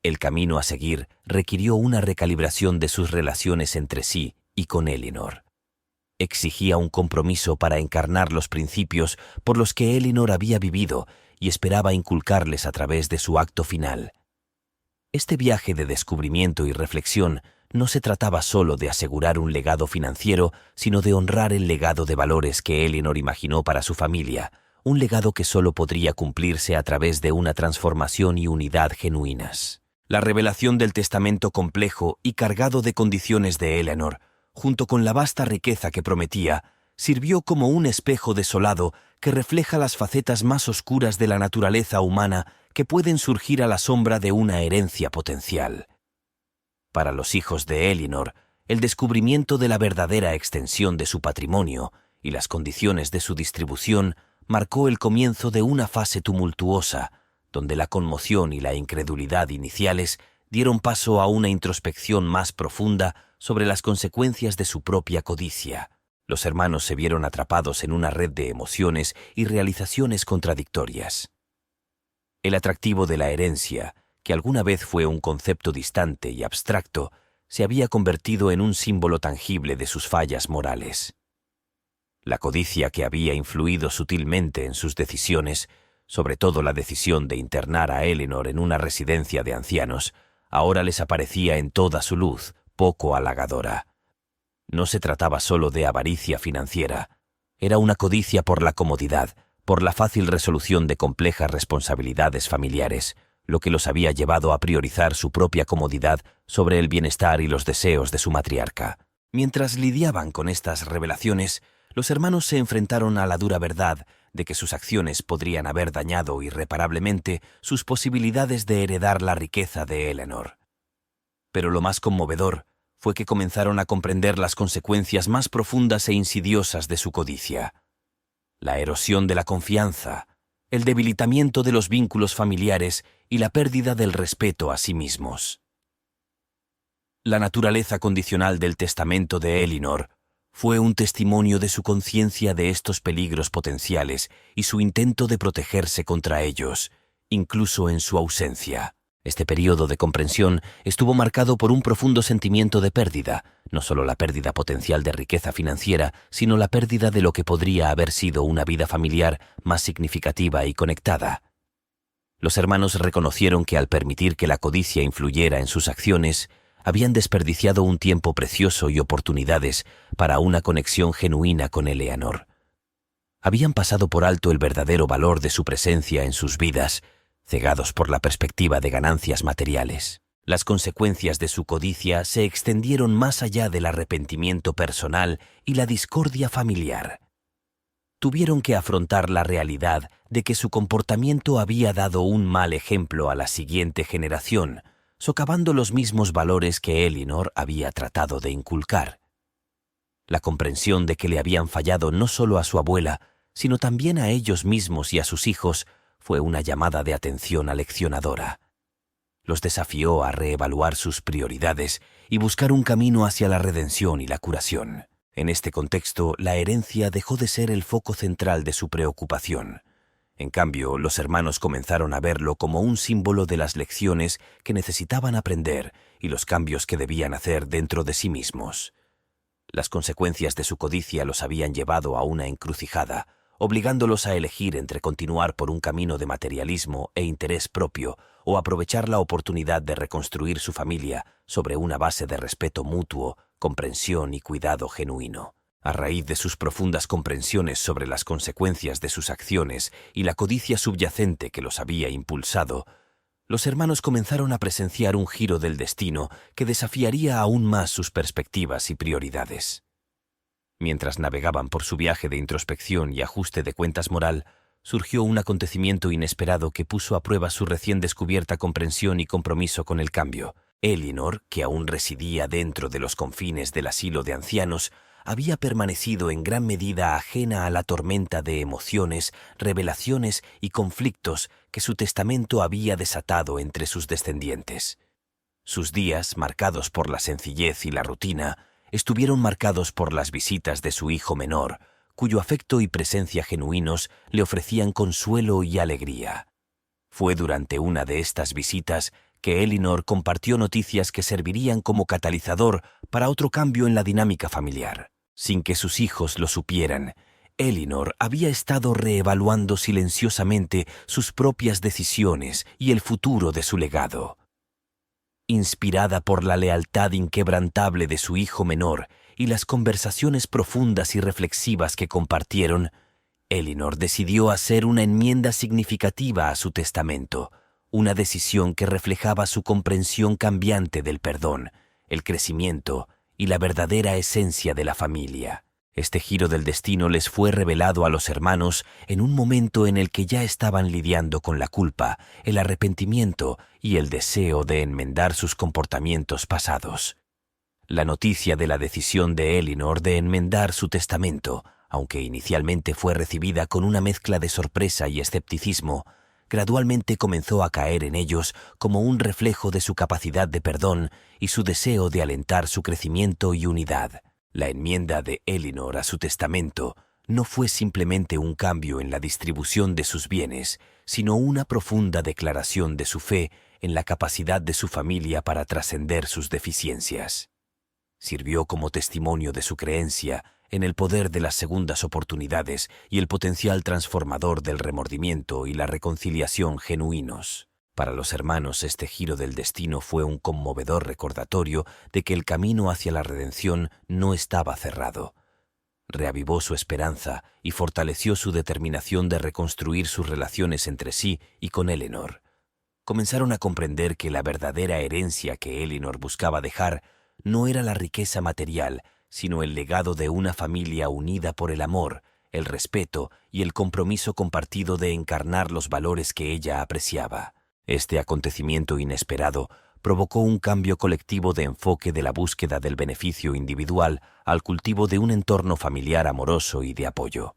El camino a seguir requirió una recalibración de sus relaciones entre sí y con Elinor. Exigía un compromiso para encarnar los principios por los que Elinor había vivido y esperaba inculcarles a través de su acto final. Este viaje de descubrimiento y reflexión no se trataba solo de asegurar un legado financiero, sino de honrar el legado de valores que Elinor imaginó para su familia, un legado que solo podría cumplirse a través de una transformación y unidad genuinas. La revelación del testamento complejo y cargado de condiciones de Elinor, junto con la vasta riqueza que prometía, sirvió como un espejo desolado que refleja las facetas más oscuras de la naturaleza humana que pueden surgir a la sombra de una herencia potencial. Para los hijos de Elinor, el descubrimiento de la verdadera extensión de su patrimonio y las condiciones de su distribución marcó el comienzo de una fase tumultuosa, donde la conmoción y la incredulidad iniciales dieron paso a una introspección más profunda sobre las consecuencias de su propia codicia. Los hermanos se vieron atrapados en una red de emociones y realizaciones contradictorias. El atractivo de la herencia, que alguna vez fue un concepto distante y abstracto, se había convertido en un símbolo tangible de sus fallas morales. La codicia que había influido sutilmente en sus decisiones, sobre todo la decisión de internar a Eleanor en una residencia de ancianos, ahora les aparecía en toda su luz, poco halagadora. No se trataba solo de avaricia financiera, era una codicia por la comodidad, por la fácil resolución de complejas responsabilidades familiares, lo que los había llevado a priorizar su propia comodidad sobre el bienestar y los deseos de su matriarca. Mientras lidiaban con estas revelaciones, los hermanos se enfrentaron a la dura verdad de que sus acciones podrían haber dañado irreparablemente sus posibilidades de heredar la riqueza de Eleanor. Pero lo más conmovedor fue que comenzaron a comprender las consecuencias más profundas e insidiosas de su codicia. La erosión de la confianza, el debilitamiento de los vínculos familiares y la pérdida del respeto a sí mismos. La naturaleza condicional del testamento de Eleanor fue un testimonio de su conciencia de estos peligros potenciales y su intento de protegerse contra ellos, incluso en su ausencia. Este periodo de comprensión estuvo marcado por un profundo sentimiento de pérdida, no solo la pérdida potencial de riqueza financiera, sino la pérdida de lo que podría haber sido una vida familiar más significativa y conectada. Los hermanos reconocieron que al permitir que la codicia influyera en sus acciones, habían desperdiciado un tiempo precioso y oportunidades para una conexión genuina con Eleanor. Habían pasado por alto el verdadero valor de su presencia en sus vidas, cegados por la perspectiva de ganancias materiales. Las consecuencias de su codicia se extendieron más allá del arrepentimiento personal y la discordia familiar. Tuvieron que afrontar la realidad de que su comportamiento había dado un mal ejemplo a la siguiente generación, socavando los mismos valores que Eleanor había tratado de inculcar. La comprensión de que le habían fallado no solo a su abuela, sino también a ellos mismos y a sus hijos, fue una llamada de atención aleccionadora. Los desafió a reevaluar sus prioridades y buscar un camino hacia la redención y la curación. En este contexto, la herencia dejó de ser el foco central de su preocupación. En cambio, los hermanos comenzaron a verlo como un símbolo de las lecciones que necesitaban aprender y los cambios que debían hacer dentro de sí mismos. Las consecuencias de su codicia los habían llevado a una encrucijada, obligándolos a elegir entre continuar por un camino de materialismo e interés propio o aprovechar la oportunidad de reconstruir su familia sobre una base de respeto mutuo, comprensión y cuidado genuino. A raíz de sus profundas comprensiones sobre las consecuencias de sus acciones y la codicia subyacente que los había impulsado, los hermanos comenzaron a presenciar un giro del destino que desafiaría aún más sus perspectivas y prioridades. Mientras navegaban por su viaje de introspección y ajuste de cuentas moral, surgió un acontecimiento inesperado que puso a prueba su recién descubierta comprensión y compromiso con el cambio. Eleanor, que aún residía dentro de los confines del asilo de ancianos, había permanecido en gran medida ajena a la tormenta de emociones, revelaciones y conflictos que su testamento había desatado entre sus descendientes. Sus días, marcados por la sencillez y la rutina, estuvieron marcados por las visitas de su hijo menor, cuyo afecto y presencia genuinos le ofrecían consuelo y alegría. Fue durante una de estas visitas que Eleanor compartió noticias que servirían como catalizador para otro cambio en la dinámica familiar. Sin que sus hijos lo supieran, Eleanor había estado reevaluando silenciosamente sus propias decisiones y el futuro de su legado. Inspirada por la lealtad inquebrantable de su hijo menor y las conversaciones profundas y reflexivas que compartieron, Eleanor decidió hacer una enmienda significativa a su testamento, una decisión que reflejaba su comprensión cambiante del perdón, el crecimiento y la verdadera esencia de la familia. Este giro del destino les fue revelado a los hermanos en un momento en el que ya estaban lidiando con la culpa, el arrepentimiento y el deseo de enmendar sus comportamientos pasados. La noticia de la decisión de Eleanor de enmendar su testamento, aunque inicialmente fue recibida con una mezcla de sorpresa y escepticismo, gradualmente comenzó a caer en ellos como un reflejo de su capacidad de perdón y su deseo de alentar su crecimiento y unidad. La enmienda de Elinor a su testamento no fue simplemente un cambio en la distribución de sus bienes, sino una profunda declaración de su fe en la capacidad de su familia para trascender sus deficiencias. Sirvió como testimonio de su creencia en el poder de las segundas oportunidades y el potencial transformador del remordimiento y la reconciliación genuinos. Para los hermanos, este giro del destino fue un conmovedor recordatorio de que el camino hacia la redención no estaba cerrado. Reavivó su esperanza y fortaleció su determinación de reconstruir sus relaciones entre sí y con Elinor. Comenzaron a comprender que la verdadera herencia que Elinor buscaba dejar no era la riqueza material, sino el legado de una familia unida por el amor, el respeto y el compromiso compartido de encarnar los valores que ella apreciaba. Este acontecimiento inesperado provocó un cambio colectivo de enfoque de la búsqueda del beneficio individual al cultivo de un entorno familiar amoroso y de apoyo.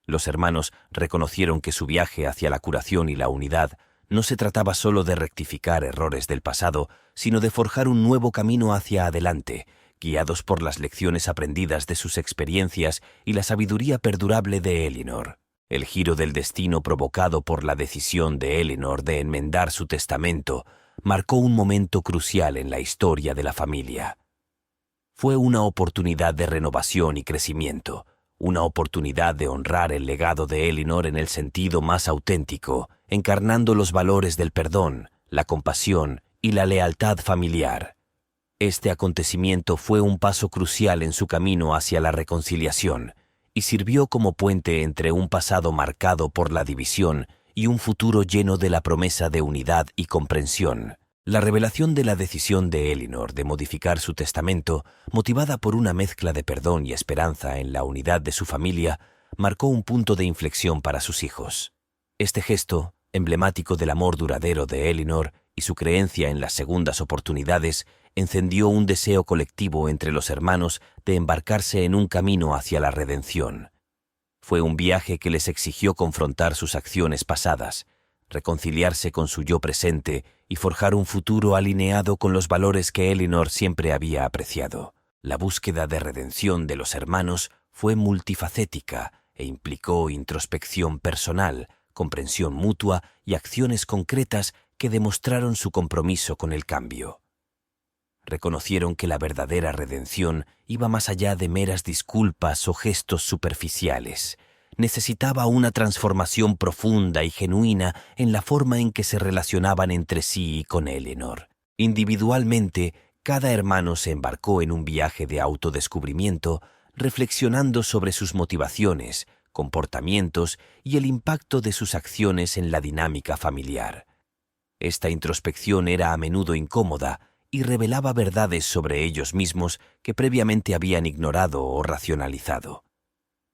Los hermanos reconocieron que su viaje hacia la curación y la unidad no se trataba solo de rectificar errores del pasado, sino de forjar un nuevo camino hacia adelante, guiados por las lecciones aprendidas de sus experiencias y la sabiduría perdurable de Elinor. El giro del destino provocado por la decisión de Elinor de enmendar su testamento marcó un momento crucial en la historia de la familia. Fue una oportunidad de renovación y crecimiento, una oportunidad de honrar el legado de Elinor en el sentido más auténtico, encarnando los valores del perdón, la compasión y la lealtad familiar. Este acontecimiento fue un paso crucial en su camino hacia la reconciliación y sirvió como puente entre un pasado marcado por la división y un futuro lleno de la promesa de unidad y comprensión. La revelación de la decisión de Elinor de modificar su testamento, motivada por una mezcla de perdón y esperanza en la unidad de su familia, marcó un punto de inflexión para sus hijos. Este gesto, emblemático del amor duradero de Elinor y su creencia en las segundas oportunidades, encendió un deseo colectivo entre los hermanos de embarcarse en un camino hacia la redención. Fue un viaje que les exigió confrontar sus acciones pasadas, reconciliarse con su yo presente y forjar un futuro alineado con los valores que Elinor siempre había apreciado. La búsqueda de redención de los hermanos fue multifacética e implicó introspección personal, comprensión mutua y acciones concretas que demostraron su compromiso con el cambio. Reconocieron que la verdadera redención iba más allá de meras disculpas o gestos superficiales. Necesitaba una transformación profunda y genuina en la forma en que se relacionaban entre sí y con Elinor. Individualmente, cada hermano se embarcó en un viaje de autodescubrimiento, reflexionando sobre sus motivaciones, comportamientos y el impacto de sus acciones en la dinámica familiar. Esta introspección era a menudo incómoda y revelaba verdades sobre ellos mismos que previamente habían ignorado o racionalizado.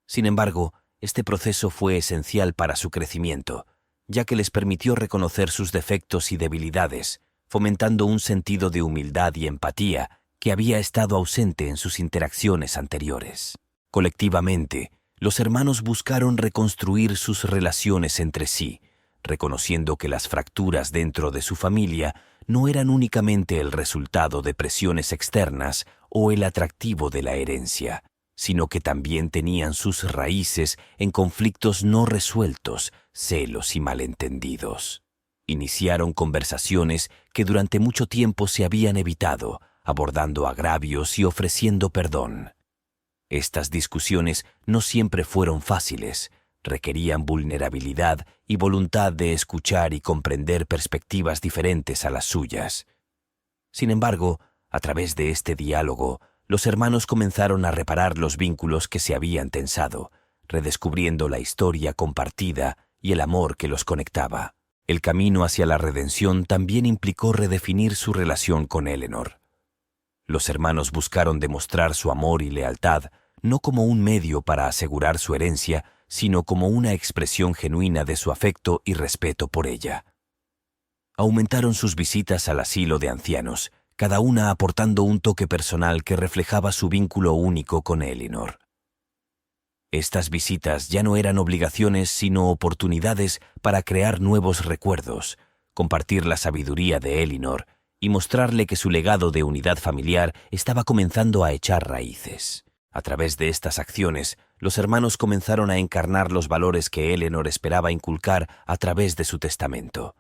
Sin embargo, este proceso fue esencial para su crecimiento, ya que les permitió reconocer sus defectos y debilidades, fomentando un sentido de humildad y empatía que había estado ausente en sus interacciones anteriores. Colectivamente, los hermanos buscaron reconstruir sus relaciones entre sí, reconociendo que las fracturas dentro de su familia no eran únicamente el resultado de presiones externas o el atractivo de la herencia, sino que también tenían sus raíces en conflictos no resueltos, celos y malentendidos. Iniciaron conversaciones que durante mucho tiempo se habían evitado, abordando agravios y ofreciendo perdón. Estas discusiones no siempre fueron fáciles, requerían vulnerabilidad y voluntad de escuchar y comprender perspectivas diferentes a las suyas. Sin embargo, a través de este diálogo, los hermanos comenzaron a reparar los vínculos que se habían tensado, redescubriendo la historia compartida y el amor que los conectaba. El camino hacia la redención también implicó redefinir su relación con Elinor. Los hermanos buscaron demostrar su amor y lealtad no como un medio para asegurar su herencia, sino como una expresión genuina de su afecto y respeto por ella. Aumentaron sus visitas al asilo de ancianos, cada una aportando un toque personal que reflejaba su vínculo único con Elinor. Estas visitas ya no eran obligaciones sino oportunidades para crear nuevos recuerdos, compartir la sabiduría de Elinor y mostrarle que su legado de unidad familiar estaba comenzando a echar raíces. A través de estas acciones, los hermanos comenzaron a encarnar los valores que Elinor esperaba inculcar a través de su testamento.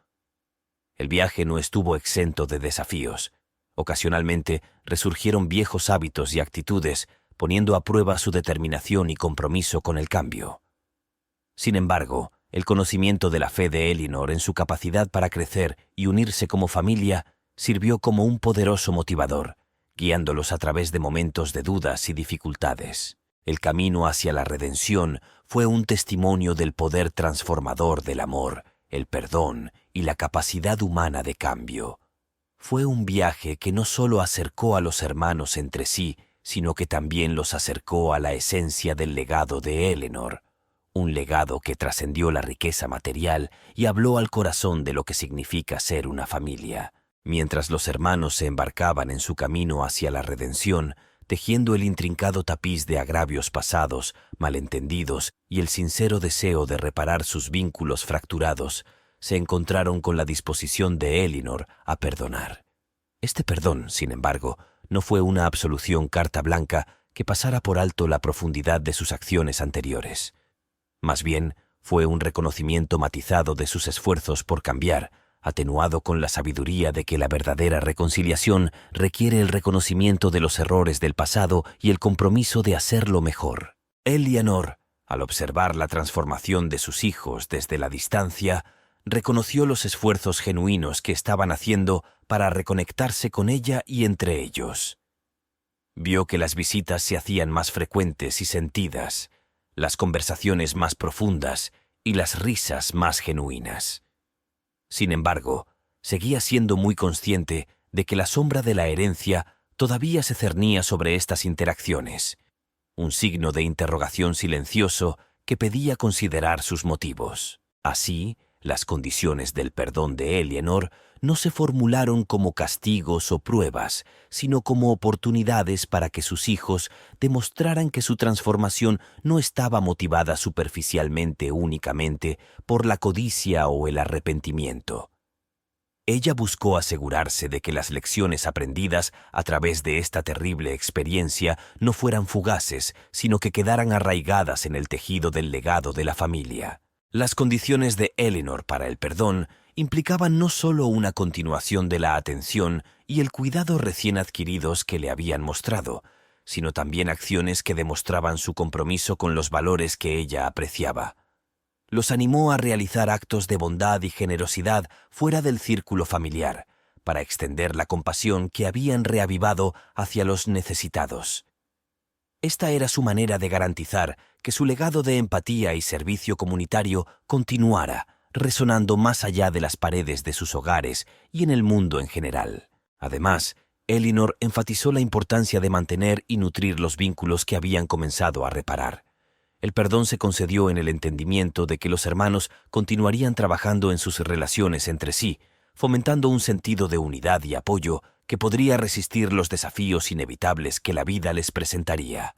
El viaje no estuvo exento de desafíos. Ocasionalmente resurgieron viejos hábitos y actitudes, poniendo a prueba su determinación y compromiso con el cambio. Sin embargo, el conocimiento de la fe de Elinor en su capacidad para crecer y unirse como familia sirvió como un poderoso motivador, guiándolos a través de momentos de dudas y dificultades. El camino hacia la redención fue un testimonio del poder transformador del amor, el perdón y la capacidad humana de cambio. Fue un viaje que no solo acercó a los hermanos entre sí, sino que también los acercó a la esencia del legado de Elinor, un legado que trascendió la riqueza material y habló al corazón de lo que significa ser una familia. Mientras los hermanos se embarcaban en su camino hacia la redención, tejiendo el intrincado tapiz de agravios pasados, malentendidos y el sincero deseo de reparar sus vínculos fracturados, se encontraron con la disposición de Elinor a perdonar. Este perdón, sin embargo, no fue una absolución carta blanca que pasara por alto la profundidad de sus acciones anteriores. Más bien, fue un reconocimiento matizado de sus esfuerzos por cambiar, atenuado con la sabiduría de que la verdadera reconciliación requiere el reconocimiento de los errores del pasado y el compromiso de hacerlo mejor. Elinor, al observar la transformación de sus hijos desde la distancia, reconoció los esfuerzos genuinos que estaban haciendo para reconectarse con ella y entre ellos. Vio que las visitas se hacían más frecuentes y sentidas, las conversaciones más profundas y las risas más genuinas. Sin embargo, seguía siendo muy consciente de que la sombra de la herencia todavía se cernía sobre estas interacciones, un signo de interrogación silencioso que pedía considerar sus motivos. Así, las condiciones del perdón de Elinor no se formularon como castigos o pruebas, sino como oportunidades para que sus hijos demostraran que su transformación no estaba motivada superficialmente únicamente por la codicia o el arrepentimiento. Ella buscó asegurarse de que las lecciones aprendidas a través de esta terrible experiencia no fueran fugaces, sino que quedaran arraigadas en el tejido del legado de la familia. Las condiciones de Elinor para el perdón implicaban no solo una continuación de la atención y el cuidado recién adquiridos que le habían mostrado, sino también acciones que demostraban su compromiso con los valores que ella apreciaba. Los animó a realizar actos de bondad y generosidad fuera del círculo familiar, para extender la compasión que habían reavivado hacia los necesitados. Esta era su manera de garantizar que su legado de empatía y servicio comunitario continuara, resonando más allá de las paredes de sus hogares y en el mundo en general. Además, Elinor enfatizó la importancia de mantener y nutrir los vínculos que habían comenzado a reparar. El perdón se concedió en el entendimiento de que los hermanos continuarían trabajando en sus relaciones entre sí, fomentando un sentido de unidad y apoyo que podría resistir los desafíos inevitables que la vida les presentaría.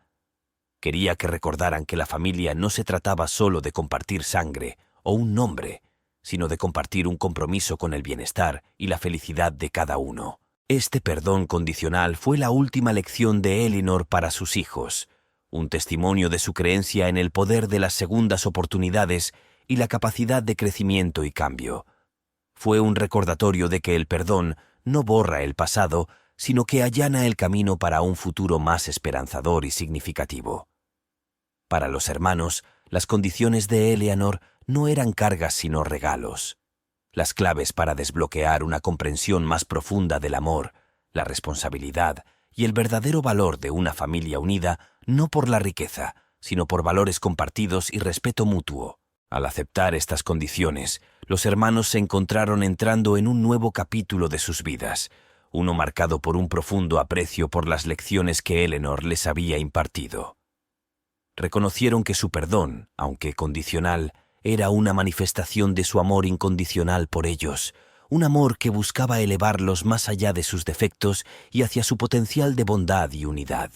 Quería que recordaran que la familia no se trataba solo de compartir sangre o un nombre, sino de compartir un compromiso con el bienestar y la felicidad de cada uno. Este perdón condicional fue la última lección de Elinor para sus hijos, un testimonio de su creencia en el poder de las segundas oportunidades y la capacidad de crecimiento y cambio. Fue un recordatorio de que el perdón no borra el pasado, sino que allana el camino para un futuro más esperanzador y significativo. Para los hermanos, las condiciones de Elinor no eran cargas sino regalos. Las claves para desbloquear una comprensión más profunda del amor, la responsabilidad y el verdadero valor de una familia unida, no por la riqueza, sino por valores compartidos y respeto mutuo. Al aceptar estas condiciones, los hermanos se encontraron entrando en un nuevo capítulo de sus vidas, uno marcado por un profundo aprecio por las lecciones que Elinor les había impartido. Reconocieron que su perdón, aunque condicional, era una manifestación de su amor incondicional por ellos, un amor que buscaba elevarlos más allá de sus defectos y hacia su potencial de bondad y unidad.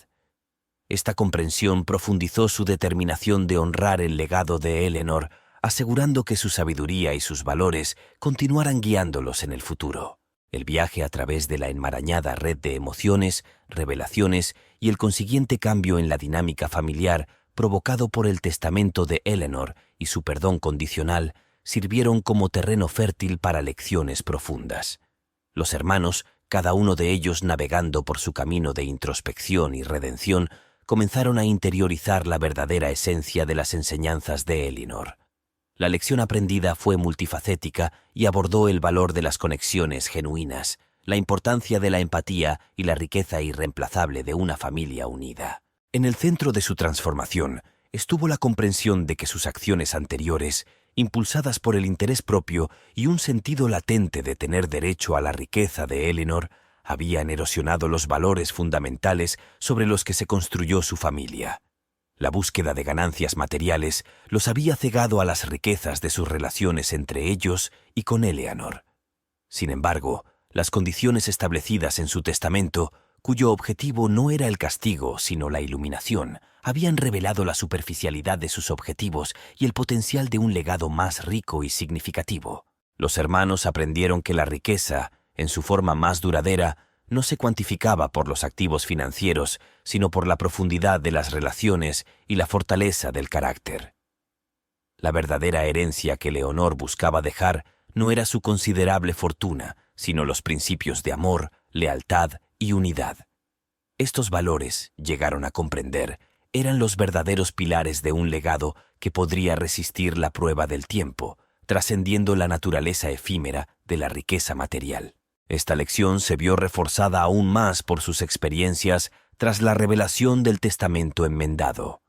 Esta comprensión profundizó su determinación de honrar el legado de Eleanor, asegurando que su sabiduría y sus valores continuaran guiándolos en el futuro. El viaje a través de la enmarañada red de emociones, revelaciones y el consiguiente cambio en la dinámica familiar provocado por el testamento de Eleanor y su perdón condicional sirvieron como terreno fértil para lecciones profundas. Los hermanos, cada uno de ellos navegando por su camino de introspección y redención, comenzaron a interiorizar la verdadera esencia de las enseñanzas de Eleanor. La lección aprendida fue multifacética y abordó el valor de las conexiones genuinas, la importancia de la empatía y la riqueza irreemplazable de una familia unida. En el centro de su transformación estuvo la comprensión de que sus acciones anteriores, impulsadas por el interés propio y un sentido latente de tener derecho a la riqueza de Eleanor, habían erosionado los valores fundamentales sobre los que se construyó su familia. La búsqueda de ganancias materiales los había cegado a las riquezas de sus relaciones entre ellos y con Eleanor. Sin embargo, las condiciones establecidas en su testamento, cuyo objetivo no era el castigo sino la iluminación, habían revelado la superficialidad de sus objetivos y el potencial de un legado más rico y significativo. Los hermanos aprendieron que la riqueza, en su forma más duradera, no se cuantificaba por los activos financieros, sino por la profundidad de las relaciones y la fortaleza del carácter. La verdadera herencia que Leonor buscaba dejar no era su considerable fortuna, sino los principios de amor, lealtad y unidad. Estos valores, llegaron a comprender, eran los verdaderos pilares de un legado que podría resistir la prueba del tiempo, trascendiendo la naturaleza efímera de la riqueza material. Esta lección se vio reforzada aún más por sus experiencias tras la revelación del testamento enmendado.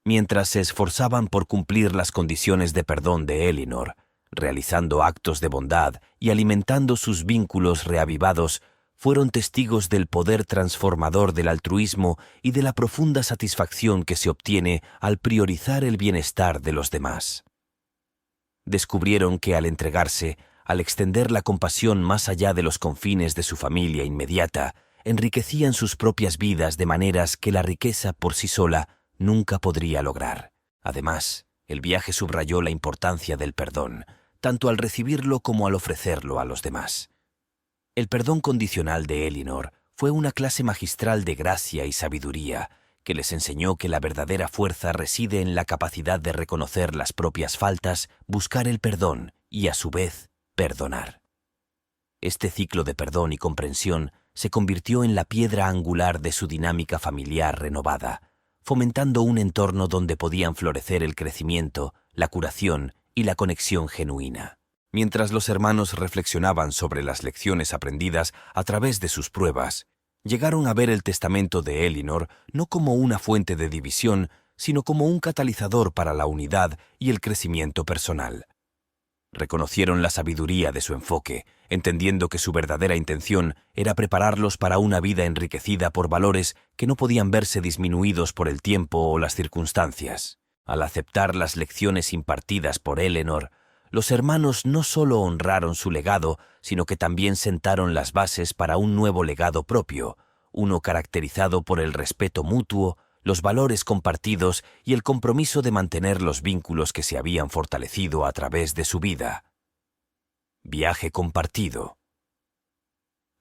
Mientras se esforzaban por cumplir las condiciones de perdón de Eleanor, realizando actos de bondad y alimentando sus vínculos reavivados, fueron testigos del poder transformador del altruismo y de la profunda satisfacción que se obtiene al priorizar el bienestar de los demás. Descubrieron que al entregarse, al extender la compasión más allá de los confines de su familia inmediata, enriquecían sus propias vidas de maneras que la riqueza por sí sola nunca podría lograr. Además, el viaje subrayó la importancia del perdón, tanto al recibirlo como al ofrecerlo a los demás. El perdón condicional de Eleanor fue una clase magistral de gracia y sabiduría que les enseñó que la verdadera fuerza reside en la capacidad de reconocer las propias faltas, buscar el perdón y, a su vez, perdonar. Este ciclo de perdón y comprensión se convirtió en la piedra angular de su dinámica familiar renovada, fomentando un entorno donde podían florecer el crecimiento, la curación y la conexión genuina. Mientras los hermanos reflexionaban sobre las lecciones aprendidas a través de sus pruebas, llegaron a ver el testamento de Eleanor no como una fuente de división, sino como un catalizador para la unidad y el crecimiento personal. Reconocieron la sabiduría de su enfoque, entendiendo que su verdadera intención era prepararlos para una vida enriquecida por valores que no podían verse disminuidos por el tiempo o las circunstancias. Al aceptar las lecciones impartidas por Eleanor, los hermanos no solo honraron su legado, sino que también sentaron las bases para un nuevo legado propio, uno caracterizado por el respeto mutuo, los valores compartidos y el compromiso de mantener los vínculos que se habían fortalecido a través de su vida. Viaje compartido.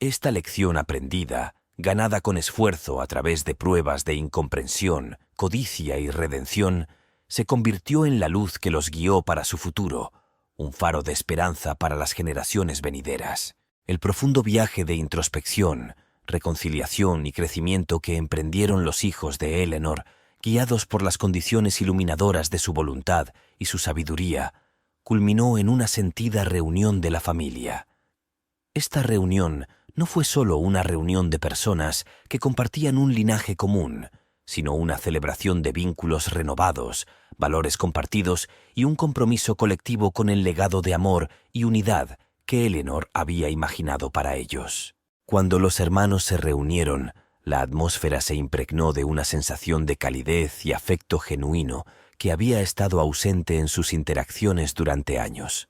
Esta lección aprendida, ganada con esfuerzo a través de pruebas de incomprensión, codicia y redención, se convirtió en la luz que los guió para su futuro, un faro de esperanza para las generaciones venideras. El profundo viaje de introspección, reconciliación y crecimiento que emprendieron los hijos de Eleanor, guiados por las condiciones iluminadoras de su voluntad y su sabiduría, culminó en una sentida reunión de la familia. Esta reunión no fue solo una reunión de personas que compartían un linaje común, sino una celebración de vínculos renovados, valores compartidos y un compromiso colectivo con el legado de amor y unidad que Eleanor había imaginado para ellos. Cuando los hermanos se reunieron, la atmósfera se impregnó de una sensación de calidez y afecto genuino que había estado ausente en sus interacciones durante años.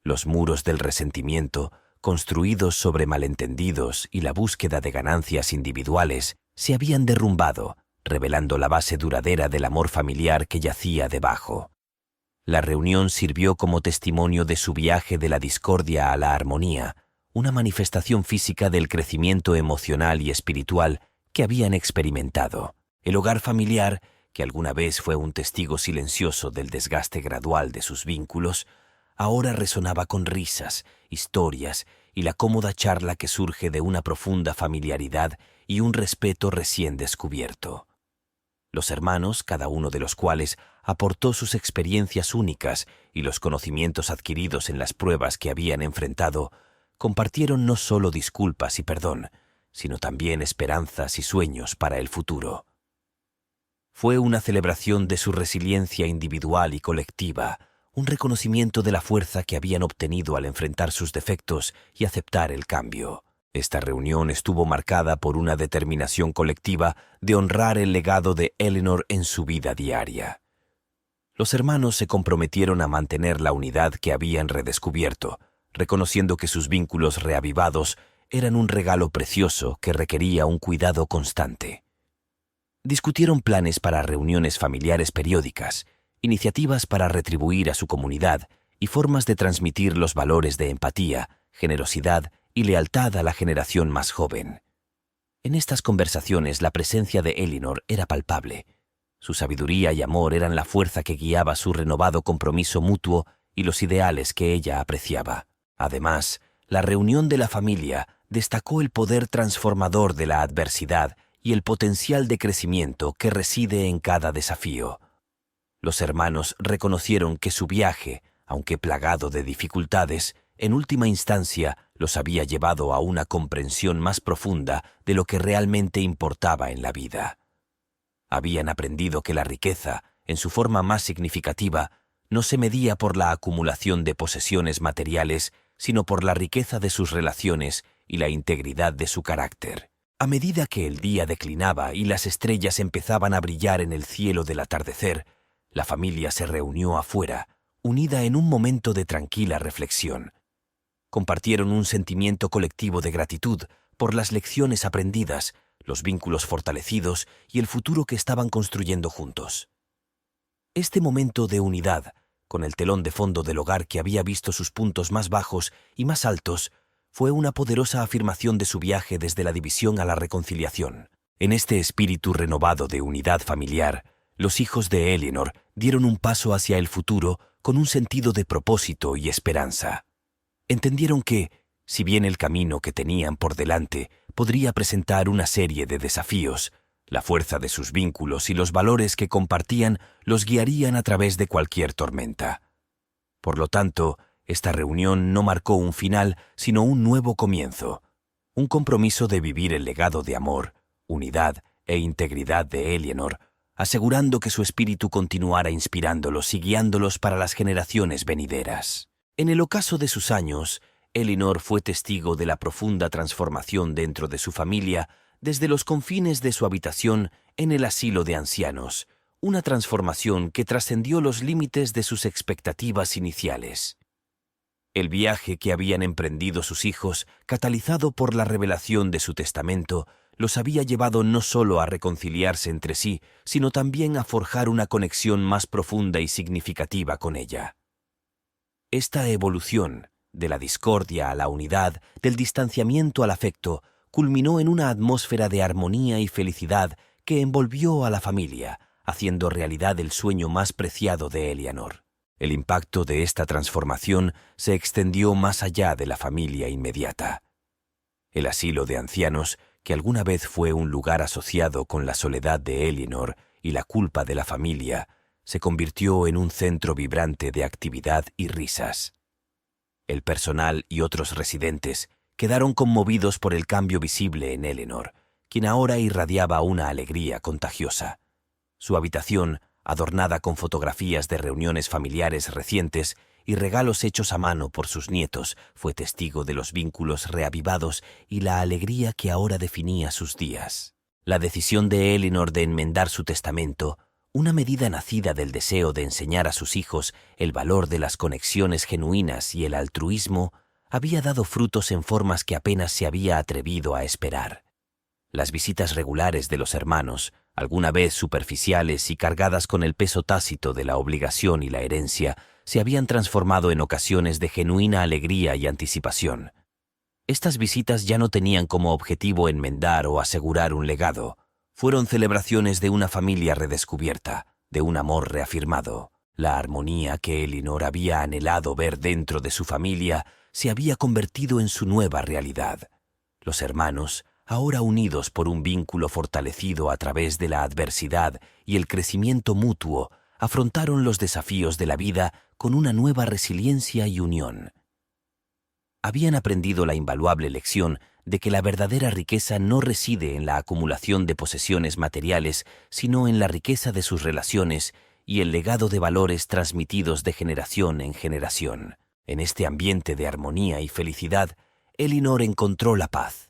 Los muros del resentimiento, construidos sobre malentendidos y la búsqueda de ganancias individuales, se habían derrumbado, revelando la base duradera del amor familiar que yacía debajo. La reunión sirvió como testimonio de su viaje de la discordia a la armonía, una manifestación física del crecimiento emocional y espiritual que habían experimentado. El hogar familiar, que alguna vez fue un testigo silencioso del desgaste gradual de sus vínculos, ahora resonaba con risas, historias y la cómoda charla que surge de una profunda familiaridad y un respeto recién descubierto. Los hermanos, cada uno de los cuales aportó sus experiencias únicas y los conocimientos adquiridos en las pruebas que habían enfrentado, compartieron no solo disculpas y perdón, sino también esperanzas y sueños para el futuro. Fue una celebración de su resiliencia individual y colectiva, un reconocimiento de la fuerza que habían obtenido al enfrentar sus defectos y aceptar el cambio. Esta reunión estuvo marcada por una determinación colectiva de honrar el legado de Eleanor en su vida diaria. Los hermanos se comprometieron a mantener la unidad que habían redescubierto, reconociendo que sus vínculos reavivados eran un regalo precioso que requería un cuidado constante. Discutieron planes para reuniones familiares periódicas, iniciativas para retribuir a su comunidad y formas de transmitir los valores de empatía, generosidad y lealtad a la generación más joven. En estas conversaciones la presencia de Eleanor era palpable. Su sabiduría y amor eran la fuerza que guiaba su renovado compromiso mutuo y los ideales que ella apreciaba. Además, la reunión de la familia destacó el poder transformador de la adversidad y el potencial de crecimiento que reside en cada desafío. Los hermanos reconocieron que su viaje, aunque plagado de dificultades, en última instancia los había llevado a una comprensión más profunda de lo que realmente importaba en la vida. Habían aprendido que la riqueza, en su forma más significativa, no se medía por la acumulación de posesiones materiales, sino por la riqueza de sus relaciones y la integridad de su carácter. A medida que el día declinaba y las estrellas empezaban a brillar en el cielo del atardecer, la familia se reunió afuera, unida en un momento de tranquila reflexión. Compartieron un sentimiento colectivo de gratitud por las lecciones aprendidas, los vínculos fortalecidos y el futuro que estaban construyendo juntos. Este momento de unidad, con el telón de fondo del hogar que había visto sus puntos más bajos y más altos, fue una poderosa afirmación de su viaje desde la división a la reconciliación. En este espíritu renovado de unidad familiar, los hijos de Eleanor dieron un paso hacia el futuro con un sentido de propósito y esperanza. Entendieron que, si bien el camino que tenían por delante podría presentar una serie de desafíos, la fuerza de sus vínculos y los valores que compartían los guiarían a través de cualquier tormenta. Por lo tanto, esta reunión no marcó un final, sino un nuevo comienzo, un compromiso de vivir el legado de amor, unidad e integridad de Eleanor, asegurando que su espíritu continuara inspirándolos y guiándolos para las generaciones venideras. En el ocaso de sus años, Eleanor fue testigo de la profunda transformación dentro de su familia desde los confines de su habitación en el asilo de ancianos, una transformación que trascendió los límites de sus expectativas iniciales. El viaje que habían emprendido sus hijos, catalizado por la revelación de su testamento, los había llevado no solo a reconciliarse entre sí, sino también a forjar una conexión más profunda y significativa con ella. Esta evolución, de la discordia a la unidad, del distanciamiento al afecto, culminó en una atmósfera de armonía y felicidad que envolvió a la familia, haciendo realidad el sueño más preciado de Eleanor. El impacto de esta transformación se extendió más allá de la familia inmediata. El asilo de ancianos, que alguna vez fue un lugar asociado con la soledad de Eleanor y la culpa de la familia, se convirtió en un centro vibrante de actividad y risas. El personal y otros residentes quedaron conmovidos por el cambio visible en Eleanor, quien ahora irradiaba una alegría contagiosa. Su habitación, adornada con fotografías de reuniones familiares recientes y regalos hechos a mano por sus nietos, fue testigo de los vínculos reavivados y la alegría que ahora definía sus días. La decisión de Eleanor de enmendar su testamento, una medida nacida del deseo de enseñar a sus hijos el valor de las conexiones genuinas y el altruismo, había dado frutos en formas que apenas se había atrevido a esperar. Las visitas regulares de los hermanos, alguna vez superficiales y cargadas con el peso tácito de la obligación y la herencia, se habían transformado en ocasiones de genuina alegría y anticipación. Estas visitas ya no tenían como objetivo enmendar o asegurar un legado. Fueron celebraciones de una familia redescubierta, de un amor reafirmado. La armonía que Elinor había anhelado ver dentro de su familia se había convertido en su nueva realidad. Los hermanos, ahora unidos por un vínculo fortalecido a través de la adversidad y el crecimiento mutuo, afrontaron los desafíos de la vida con una nueva resiliencia y unión. Habían aprendido la invaluable lección de que la verdadera riqueza no reside en la acumulación de posesiones materiales, sino en la riqueza de sus relaciones y el legado de valores transmitidos de generación en generación. En este ambiente de armonía y felicidad, Elinor encontró la paz.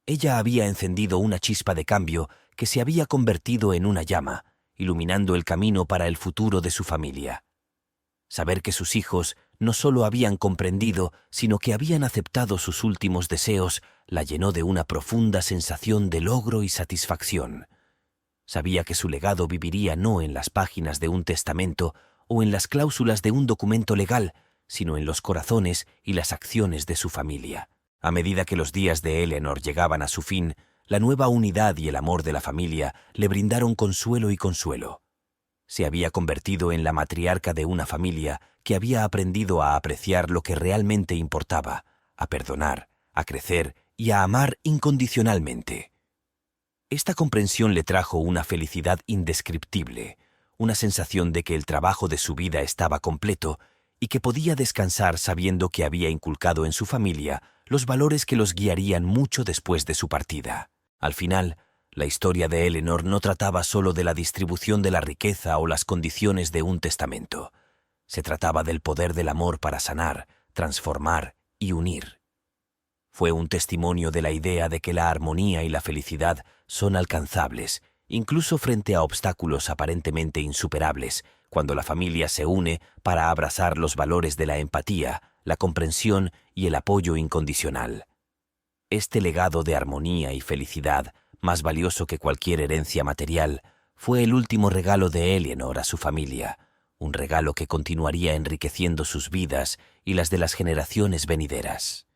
Ella había encendido una chispa de cambio que se había convertido en una llama, iluminando el camino para el futuro de su familia. Saber que sus hijos no solo habían comprendido, sino que habían aceptado sus últimos deseos, la llenó de una profunda sensación de logro y satisfacción. Sabía que su legado viviría no en las páginas de un testamento o en las cláusulas de un documento legal, sino en los corazones y las acciones de su familia. A medida que los días de Elinor llegaban a su fin, la nueva unidad y el amor de la familia le brindaron consuelo y consuelo. Se había convertido en la matriarca de una familia que había aprendido a apreciar lo que realmente importaba, a perdonar, a crecer y a amar incondicionalmente. Esta comprensión le trajo una felicidad indescriptible, una sensación de que el trabajo de su vida estaba completo y que podía descansar sabiendo que había inculcado en su familia los valores que los guiarían mucho después de su partida. Al final, la historia de Elinor no trataba solo de la distribución de la riqueza o las condiciones de un testamento. Se trataba del poder del amor para sanar, transformar y unir. Fue un testimonio de la idea de que la armonía y la felicidad son alcanzables, incluso frente a obstáculos aparentemente insuperables, cuando la familia se une para abrazar los valores de la empatía, la comprensión y el apoyo incondicional. Este legado de armonía y felicidad, más valioso que cualquier herencia material, fue el último regalo de Elinor a su familia, un regalo que continuaría enriqueciendo sus vidas y las de las generaciones venideras.